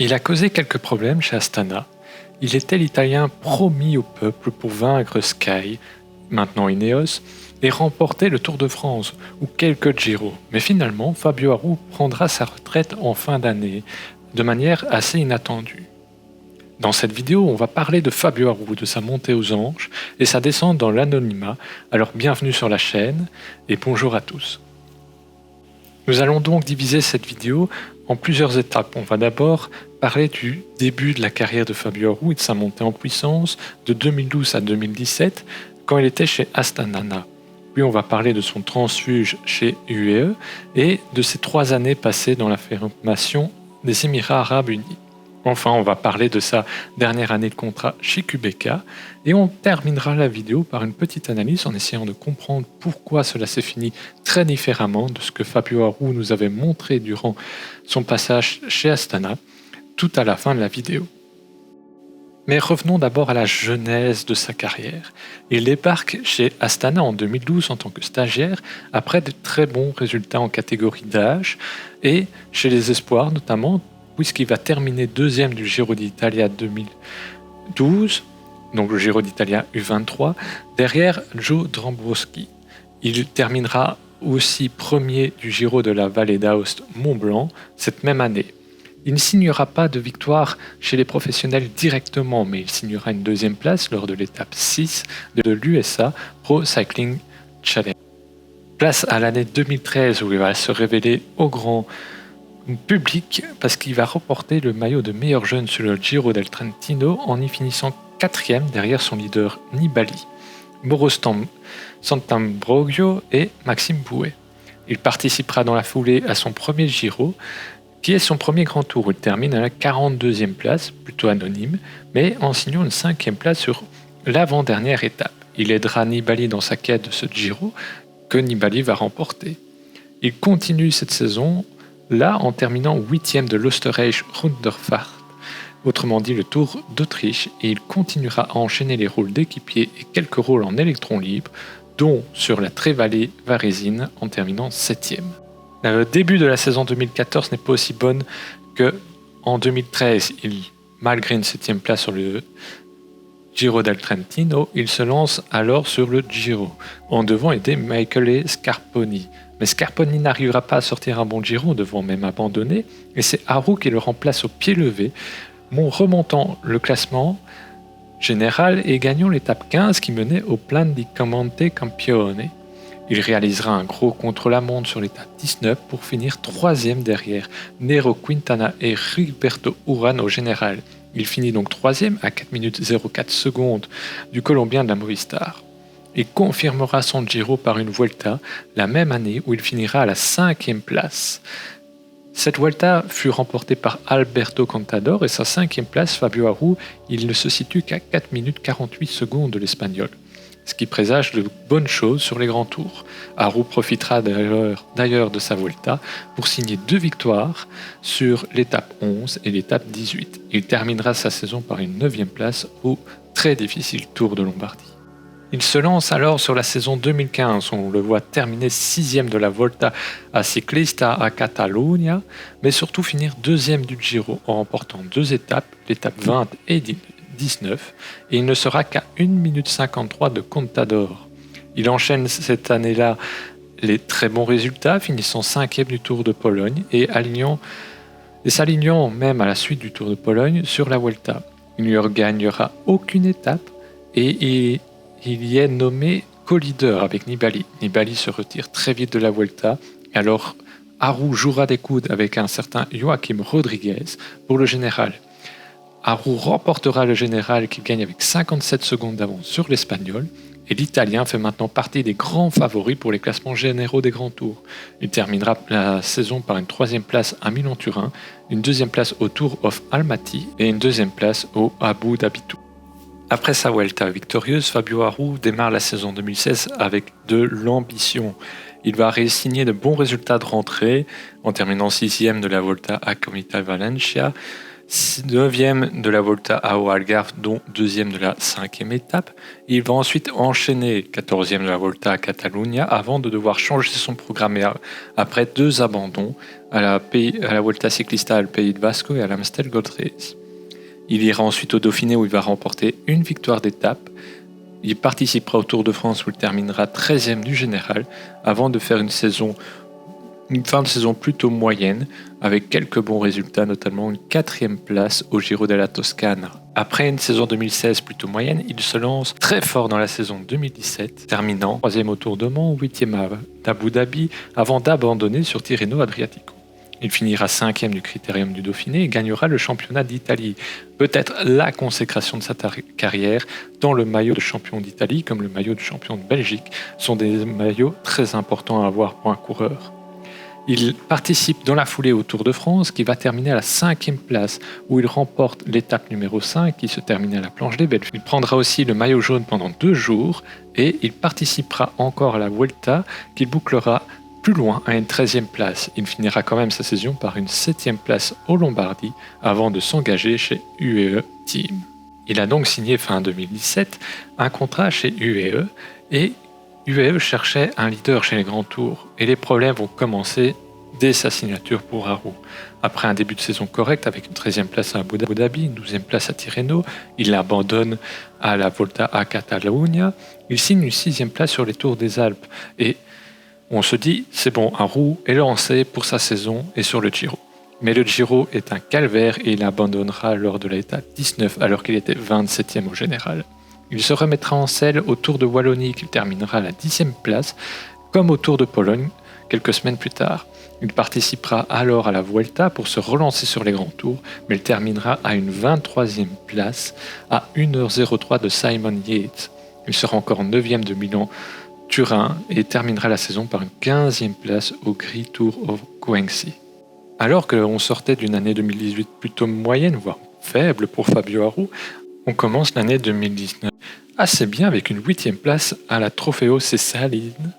Il a causé quelques problèmes chez Astana. Il était l'Italien promis au peuple pour vaincre Sky, maintenant Ineos, et remporter le Tour de France ou quelques Giro. Mais finalement, Fabio Aru prendra sa retraite en fin d'année, de manière assez inattendue. Dans cette vidéo, on va parler de Fabio Aru, de sa montée aux anges et sa descente dans l'anonymat. Alors bienvenue sur la chaîne et bonjour à tous. Nous allons donc diviser cette vidéo en plusieurs étapes. On va d'abord parler du début de la carrière de Fabio Aru et de sa montée en puissance de 2012 à 2017 quand il était chez Astana. Puis on va parler de son transfuge chez UAE et de ses 3 années passées dans la formation des Émirats Arabes Unis. Enfin, on va parler de sa dernière année de contrat chez QBK et on terminera la vidéo par une petite analyse en essayant de comprendre pourquoi cela s'est fini très différemment de ce que Fabio Aru nous avait montré durant son passage chez Astana, tout à la fin de la vidéo. Mais revenons d'abord à la genèse de sa carrière. Il débarque chez Astana en 2012 en tant que stagiaire après de très bons résultats en catégorie d'âge et chez les espoirs notamment, puisqu'il va terminer deuxième du Giro d'Italia 2012, donc le Giro d'Italia U23, derrière Joe Dombrowski. Il terminera aussi premier du Giro de la Vallée d'Aoste Mont-Blanc cette même année. Il ne signera pas de victoire chez les professionnels directement, mais il signera une deuxième place lors de l'étape 6 de l'USA Pro Cycling Challenge. Place à l'année 2013 où il va se révéler au grand public parce qu'il va remporter le maillot de meilleur jeune sur le Giro del Trentino en y finissant 4e derrière son leader Nibali, Mauro Santambrogio et Maxime Bouet. Il participera dans la foulée à son premier Giro, qui est son premier grand tour. Il termine à la 42e place, plutôt anonyme, mais en signant une 5e place sur l'avant-dernière étape. Il aidera Nibali dans sa quête de ce Giro que Nibali va remporter. Il continue cette saison là en terminant 8e de l'Österreich Rundfahrt, autrement dit le Tour d'Autriche, et il continuera à enchaîner les rôles d'équipier et quelques rôles en électron libre, dont sur la Trevalley Varesine en terminant 7e. Le début de la saison 2014 n'est pas aussi bonne qu'en 2013. Malgré une 7e place sur le Giro del Trentino, il se lance alors sur le Giro. En devant était Michele Scarponi. Mais Scarponi n'arrivera pas à sortir un bon Giro, devant même abandonner, et c'est Aru qui le remplace au pied levé, remontant le classement général et gagnant l'étape 15 qui menait au Plan di Commente Campione. Il réalisera un gros contre-la-montre sur l'étape 19 pour finir 3e derrière Nero Quintana et Rigoberto Urán au général. Il finit donc 3e à 4 minutes 04 secondes du Colombien de la Movistar. Il confirmera son Giro par une Vuelta la même année où il finira à la 5e place. Cette Vuelta fut remportée par Alberto Contador et sa 5e place, Fabio Aru, il ne se situe qu'à 4 minutes 48 secondes de l'Espagnol, ce qui présage de bonnes choses sur les grands tours. Aru profitera d'ailleurs de sa Vuelta pour signer 2 victoires sur l'étape 11 et l'étape 18. Il terminera sa saison par une 9e place au très difficile Tour de Lombardie. Il se lance alors sur la saison 2015, où on le voit terminer 6e de la Volta a Ciclista a Catalunya, mais surtout finir 2e du Giro en remportant 2 étapes, l'étape 20 et 19, et il ne sera qu'à 1 minute 53 de Contador. Il enchaîne cette année-là les très bons résultats, finissant 5e du Tour de Pologne et s'alignant même à la suite du Tour de Pologne sur la Vuelta. Il ne gagnera aucune étape et il y est nommé co-leader avec Nibali. Nibali se retire très vite de la Vuelta, alors Aru jouera des coudes avec un certain Joaquim Rodriguez pour le général. Aru remportera le général qui gagne avec 57 secondes d'avance sur l'Espagnol, et l'Italien fait maintenant partie des grands favoris pour les classements généraux des grands tours. Il terminera la saison par une 3e place à Milan-Turin, une 2e place au Tour of Almaty et une 2e place au Abu Dhabi Tour. Après sa Vuelta victorieuse, Fabio Aru démarre la saison 2016 avec de l'ambition. Il va signer de bons résultats de rentrée en terminant 6e de la Volta a Comital Valencia, 9e de la Volta ao Algarve, dont 2e de la 5e étape. Il va ensuite enchaîner 14e de la Volta à Catalunya avant de devoir changer son programme après 2 abandons à la Volta Ciclista al Pays de Basco et à l'Amstel Gold Race. Il ira ensuite au Dauphiné où il va remporter une victoire d'étape. Il participera au Tour de France où il terminera 13e du général avant de faire une fin de saison plutôt moyenne, avec quelques bons résultats, notamment une 4e place au Giro della Toscana. Après une saison 2016 plutôt moyenne, il se lance très fort dans la saison 2017, terminant 3e au Tour de Mans, 8e à Abu Dhabi, avant d'abandonner sur Tirreno Adriatico. Il finira 5e du Critérium du Dauphiné et gagnera le championnat d'Italie. Peut-être la consécration de sa carrière, tant le maillot de champion d'Italie comme le maillot de champion de Belgique sont des maillots très importants à avoir pour un coureur. Il participe dans la foulée au Tour de France qui va terminer à la 5e place où il remporte l'étape numéro 5 qui se termine à la planche des Belges. Il prendra aussi le maillot jaune pendant 2 jours et il participera encore à la Vuelta qu'il bouclera plus loin à une 13e place. Il finira quand même sa saison par une 7e place au Lombardie avant de s'engager chez UAE Team. Il a donc signé fin 2017 un contrat chez UAE et UAE cherchait un leader chez les grands tours et les problèmes vont commencer dès sa signature pour Aru. Après un début de saison correct avec une 13e place à Abu Dhabi, une 12e place à Tirreno, il abandonne à la Volta à Catalunya, il signe une 6e place sur les Tours des Alpes et on se dit c'est bon, Aru est lancé pour sa saison et sur le Giro. Mais le Giro est un calvaire et il abandonnera lors de l'étape 19 alors qu'il était 27e au général. Il se remettra en selle au Tour de Wallonie qu'il terminera à la 10e place, comme au Tour de Pologne quelques semaines plus tard. Il participera alors à la Vuelta pour se relancer sur les grands tours, mais il terminera à une 23e place à 1h03 de Simon Yates. Il sera encore 9e de Milan-Turin et terminera la saison par une 15e place au Great Tour of Guangxi. Alors qu'on sortait d'une année 2018 plutôt moyenne, voire faible pour Fabio Aru, on commence l'année 2019 assez bien avec une 8e place à la Trofeo Cessalines.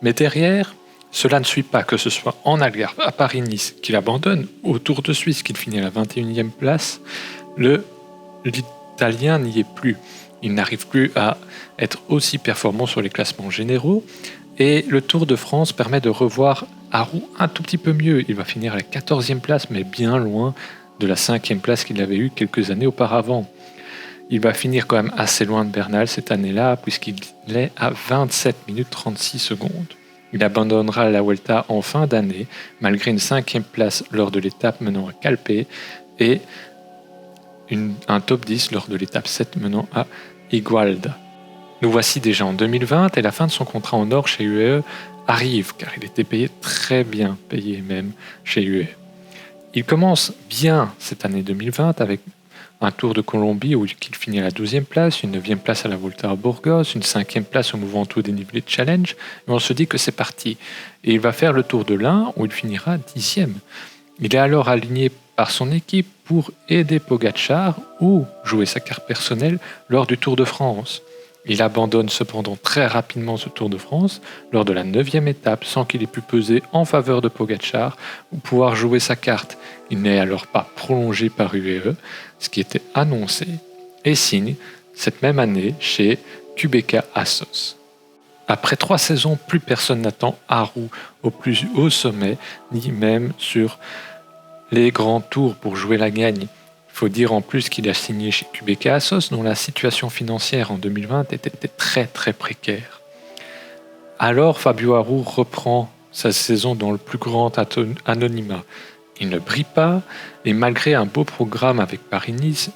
Mais derrière, cela ne suit pas, que ce soit en Algarve, à Paris-Nice, qu'il abandonne, au Tour de Suisse, qu'il finit à la 21e place, l'Italien n'y est plus. Il n'arrive plus à être aussi performant sur les classements généraux. Et le Tour de France permet de revoir Aru un tout petit peu mieux. Il va finir à la 14e place, mais bien loin de la 5e place qu'il avait eue quelques années auparavant. Il va finir quand même assez loin de Bernal cette année-là, puisqu'il est à 27 minutes 36 secondes. Il abandonnera la Vuelta en fin d'année, malgré une 5e place lors de l'étape menant à Calpe et un top 10 lors de l'étape 7 menant à Igualda. Nous voici déjà en 2020 et la fin de son contrat en or chez UAE arrive, car il était payé très bien, payé même chez UAE. Il commence bien cette année 2020 avec un Tour de Colombie où il finit à la 12e place, une 9e place à la Volta à Burgos, une 5e place au Mont Ventoux dénivelé Challenge, et on se dit que c'est parti. Et il va faire le Tour de l'Ain où il finira 10e. Il est alors aligné par son équipe pour aider Pogačar ou jouer sa carte personnelle lors du Tour de France. Il abandonne cependant très rapidement ce Tour de France lors de la 9e étape sans qu'il ait pu peser en faveur de Pogačar ou pouvoir jouer sa carte. Il n'est alors pas prolongé par UAE, ce qui était annoncé, et signe cette même année chez QBK Assos. Après 3 saisons, plus personne n'attend Aru au plus haut sommet, ni même sur les grands tours pour jouer la gagne. Il faut dire en plus qu'il a signé chez QBK Assos, dont la situation financière en 2020 était très très précaire. Alors Fabio Aru reprend sa saison dans le plus grand anonymat. Il ne brille pas, et malgré un beau programme avec Paris-Nice,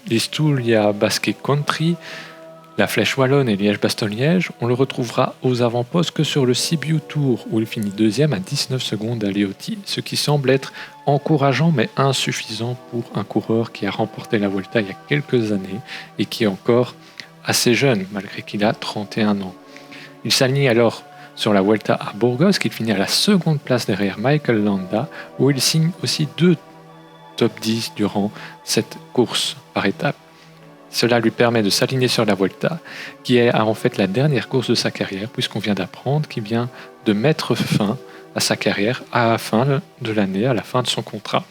l'Isturia Basque Country, la Flèche Wallonne et Liège-Bastogne-Liège, on le retrouvera aux avant-postes que sur le Sibiu Tour, où il finit 2e à 19 secondes à Leotti, ce qui semble être encourageant mais insuffisant pour un coureur qui a remporté la Volta il y a quelques années et qui est encore assez jeune, malgré qu'il a 31 ans. Il s'aligne alors sur la Vuelta à Burgos, qu'il finit à la 2e place derrière Michael Landa, où il signe aussi 2 top 10 durant cette course par étape. Cela lui permet de s'aligner sur la Vuelta, qui est en fait la dernière course de sa carrière, puisqu'on vient d'apprendre qu'il vient de mettre fin à sa carrière à la fin de l'année, à la fin de son contrat.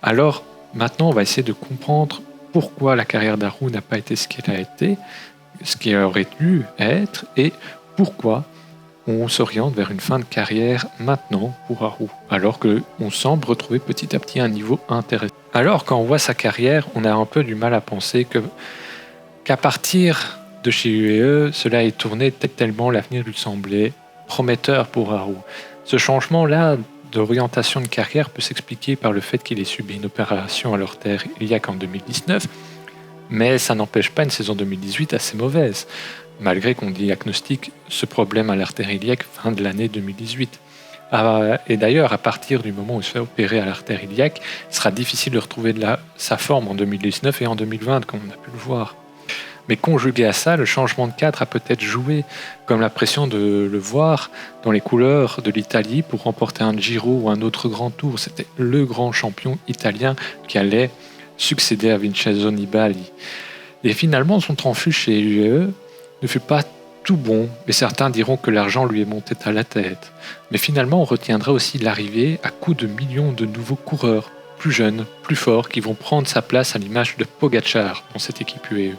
Alors maintenant, on va essayer de comprendre pourquoi la carrière d'Haru n'a pas été ce qu'elle a été, ce qu'elle aurait dû être, et pourquoi on s'oriente vers une fin de carrière maintenant pour Haru, alors qu'on semble retrouver petit à petit un niveau intéressant. Alors quand on voit sa carrière, on a un peu du mal à penser qu'à partir de chez UE, cela est tourné tellement l'avenir lui semblait prometteur pour Haru. Ce changement-là d'orientation de carrière peut s'expliquer par le fait qu'il ait subi une opération à l'artère iliaque en 2019, mais ça n'empêche pas une saison 2018 assez mauvaise, malgré qu'on diagnostique ce problème à l'artère iliaque fin de l'année 2018. Et d'ailleurs, à partir du moment où il se fait opérer à l'artère iliaque, il sera difficile de retrouver sa forme en 2019 et en 2020, comme on a pu le voir. Mais conjugué à ça, le changement de cadre a peut-être joué, comme la pression de le voir dans les couleurs de l'Italie pour remporter un Giro ou un autre grand tour. C'était le grand champion italien qui allait succéder à Vincenzo Nibali. Et finalement, son transfuge chez UE ne fut pas tout bon, et certains diront que l'argent lui est monté à la tête. Mais finalement, on retiendra aussi l'arrivée à coups de millions de nouveaux coureurs, plus jeunes, plus forts, qui vont prendre sa place à l'image de Pogacar dans cette équipe UE.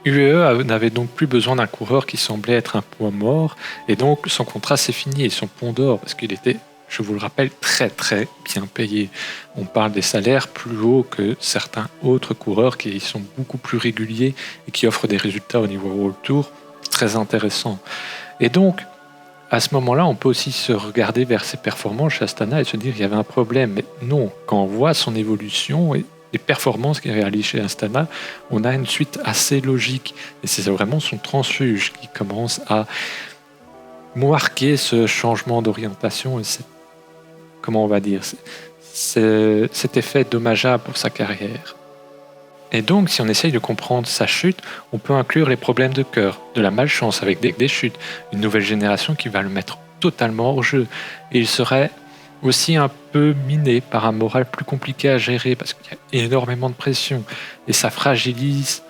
UE n'avait donc plus besoin d'un coureur qui semblait être un poids mort, et donc son contrat s'est fini et son pont d'or, parce qu'il était, je vous le rappelle, très très bien payé. On parle des salaires plus hauts que certains autres coureurs qui sont beaucoup plus réguliers et qui offrent des résultats au niveau World Tour très intéressants. Et donc, à ce moment-là, on peut aussi se regarder vers ses performances chez Astana et se dire qu'il y avait un problème. Mais non, quand on voit son évolution et les performances qu'il réalise chez Astana, on a une suite assez logique. Et c'est vraiment son transfuge qui commence à marquer ce changement d'orientation et comment on va dire, cet effet dommageable pour sa carrière. Et donc, si on essaye de comprendre sa chute, on peut inclure les problèmes de cœur, de la malchance avec des chutes, une nouvelle génération qui va le mettre totalement hors jeu. Et il serait aussi un peu miné par un moral plus compliqué à gérer parce qu'il y a énormément de pression et ça fragilise,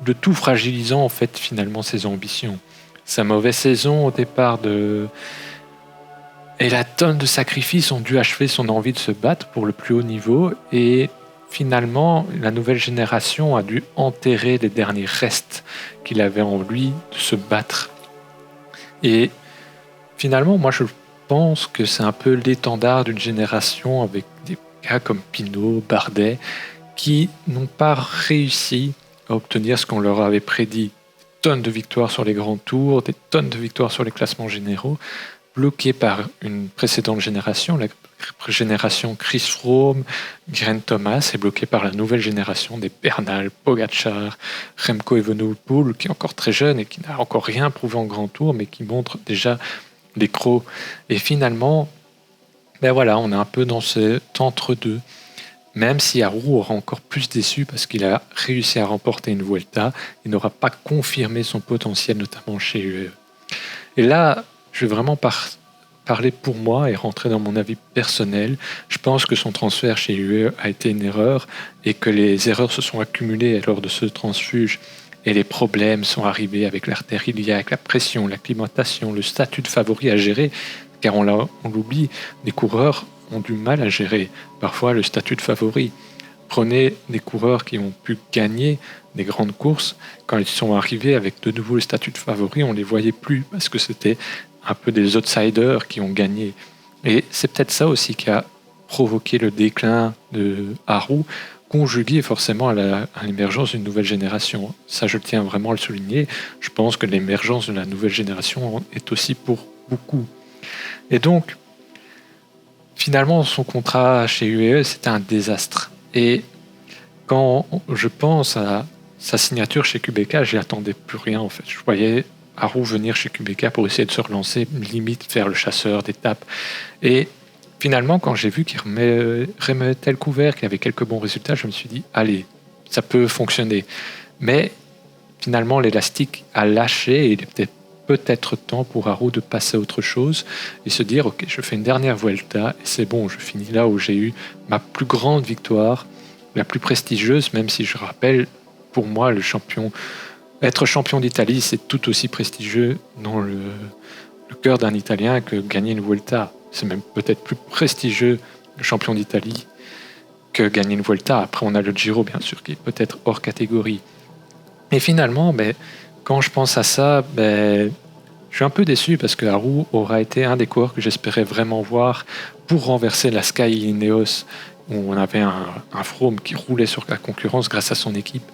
de tout fragilisant en fait finalement ses ambitions. Sa mauvaise saison au départ et la tonne de sacrifices ont dû achever son envie de se battre pour le plus haut niveau et finalement la nouvelle génération a dû enterrer les derniers restes qu'il avait en lui de se battre. Et finalement moi je pense que c'est un peu l'étendard d'une génération avec des gars comme Pinot, Bardet, qui n'ont pas réussi à obtenir ce qu'on leur avait prédit. Des tonnes de victoires sur les grands tours, des tonnes de victoires sur les classements généraux, bloqués par une précédente génération, la génération Chris Froome, Geraint Thomas, et bloqués par la nouvelle génération des Bernal, Pogacar, Remco Evenepoel, qui est encore très jeune et qui n'a encore rien prouvé en grand tour, mais qui montre déjà des crocs. Et finalement, on est un peu dans cet entre-deux. Même si Haru aura encore plus déçu parce qu'il a réussi à remporter une Vuelta, il n'aura pas confirmé son potentiel, notamment chez UE. Et là, je vais vraiment parler pour moi et rentrer dans mon avis personnel. Je pense que son transfert chez UE a été une erreur et que les erreurs se sont accumulées lors de ce transfuge. Et les problèmes sont arrivés avec l'artère iliaque, la pression, l'acclimatation, le statut de favori à gérer, car on l'oublie, les coureurs ont du mal à gérer parfois le statut de favori. Prenez des coureurs qui ont pu gagner des grandes courses, quand ils sont arrivés avec de nouveau le statut de favori, on ne les voyait plus parce que c'était un peu des outsiders qui ont gagné. Et c'est peut-être ça aussi qui a provoqué le déclin de Haru, conjugué forcément à l'émergence d'une nouvelle génération. Ça, je tiens vraiment à le souligner. Je pense que l'émergence de la nouvelle génération est aussi pour beaucoup. Et donc, finalement, son contrat chez UAE, c'était un désastre. Et quand je pense à sa signature chez QBK, je n'attendais plus rien en fait. Je voyais Haru venir chez QBK pour essayer de se relancer, limite faire le chasseur d'étapes. Et finalement, quand j'ai vu qu'il remettait le couvert, qu'il avait quelques bons résultats, je me suis dit, allez, ça peut fonctionner. Mais finalement, l'élastique a lâché et il est peut-être temps pour Haru de passer à autre chose et se dire, ok, je fais une dernière Vuelta et c'est bon, je finis là où j'ai eu ma plus grande victoire, la plus prestigieuse, même si je rappelle, pour moi, être champion d'Italie, c'est tout aussi prestigieux dans le cœur d'un Italien que gagner une Vuelta. C'est même peut-être plus prestigieux le champion d'Italie, que gagner une Vuelta. Après, on a le Giro, bien sûr, qui est peut-être hors catégorie. Et finalement, quand je pense à ça, je suis un peu déçu parce que Haru aura été un des coureurs que j'espérais vraiment voir pour renverser la Sky Ineos, où on avait un Froome qui roulait sur la concurrence grâce à son équipe.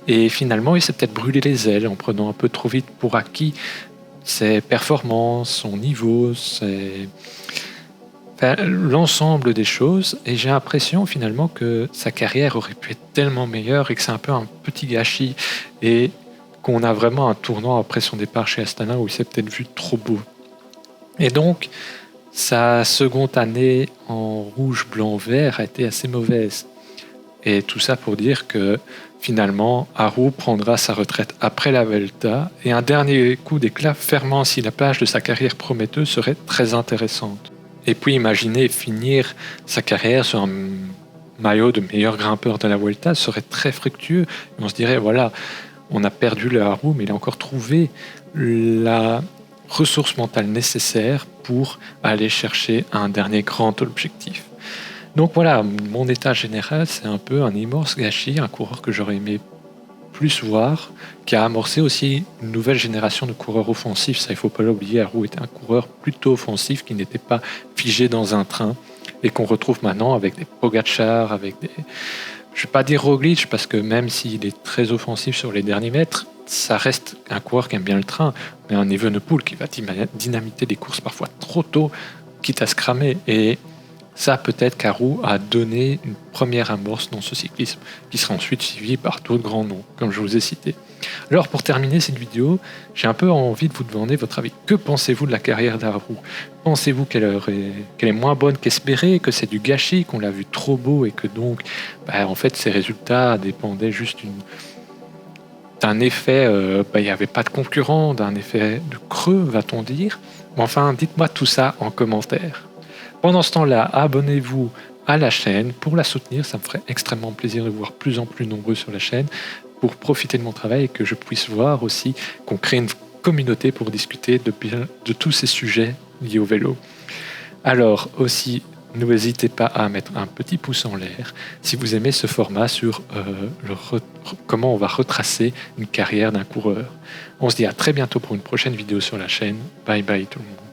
Et finalement, il s'est peut-être brûlé les ailes en prenant un peu trop vite pour acquis ses performances, son niveau, l'ensemble des choses. Et j'ai l'impression finalement que sa carrière aurait pu être tellement meilleure et que c'est un peu un petit gâchis. Et qu'on a vraiment un tournant après son départ chez Astana où il s'est peut-être vu trop beau. Et donc, sa seconde année en rouge, blanc, vert a été assez mauvaise. Et tout ça pour dire que finalement, Haru prendra sa retraite après la Vuelta et un dernier coup d'éclat fermant ainsi la plage de sa carrière prometteuse serait très intéressante. Et puis imaginez finir sa carrière sur un maillot de meilleur grimpeur de la Vuelta serait très fructueux. Et on se dirait, voilà, on a perdu le Haru, mais il a encore trouvé la ressource mentale nécessaire pour aller chercher un dernier grand objectif. Donc voilà, mon état général, c'est un peu un immense gâchis, un coureur que j'aurais aimé plus voir, qui a amorcé aussi une nouvelle génération de coureurs offensifs. Ça, il ne faut pas l'oublier, Haru était un coureur plutôt offensif qui n'était pas figé dans un train et qu'on retrouve maintenant avec des Pogacar, avec des... Je ne vais pas dire Roglic, parce que même s'il est très offensif sur les derniers mètres, ça reste un coureur qui aime bien le train, mais un Evenepoel qui va dynamiter des courses parfois trop tôt, quitte à se cramer. Et ça, peut-être qu'Haru a donné une première amorce dans ce cyclisme, qui sera ensuite suivi par d'autres grands noms, comme je vous ai cité. Alors, pour terminer cette vidéo, j'ai un peu envie de vous demander votre avis. Que pensez-vous de la carrière d'Haru ? Pensez-vous qu'elle est moins bonne qu'espérée, que c'est du gâchis, qu'on l'a vu trop beau et que donc, en fait, ses résultats dépendaient juste d'un effet, il n'y avait pas de concurrent, d'un effet de creux, va-t-on dire ? Enfin, dites-moi tout ça en commentaire. Pendant ce temps-là, abonnez-vous à la chaîne pour la soutenir. Ça me ferait extrêmement plaisir de vous voir plus en plus nombreux sur la chaîne pour profiter de mon travail et que je puisse voir aussi qu'on crée une communauté pour discuter de tous ces sujets liés au vélo. Alors aussi, n'hésitez pas à mettre un petit pouce en l'air si vous aimez ce format sur comment on va retracer une carrière d'un coureur. On se dit à très bientôt pour une prochaine vidéo sur la chaîne. Bye bye tout le monde.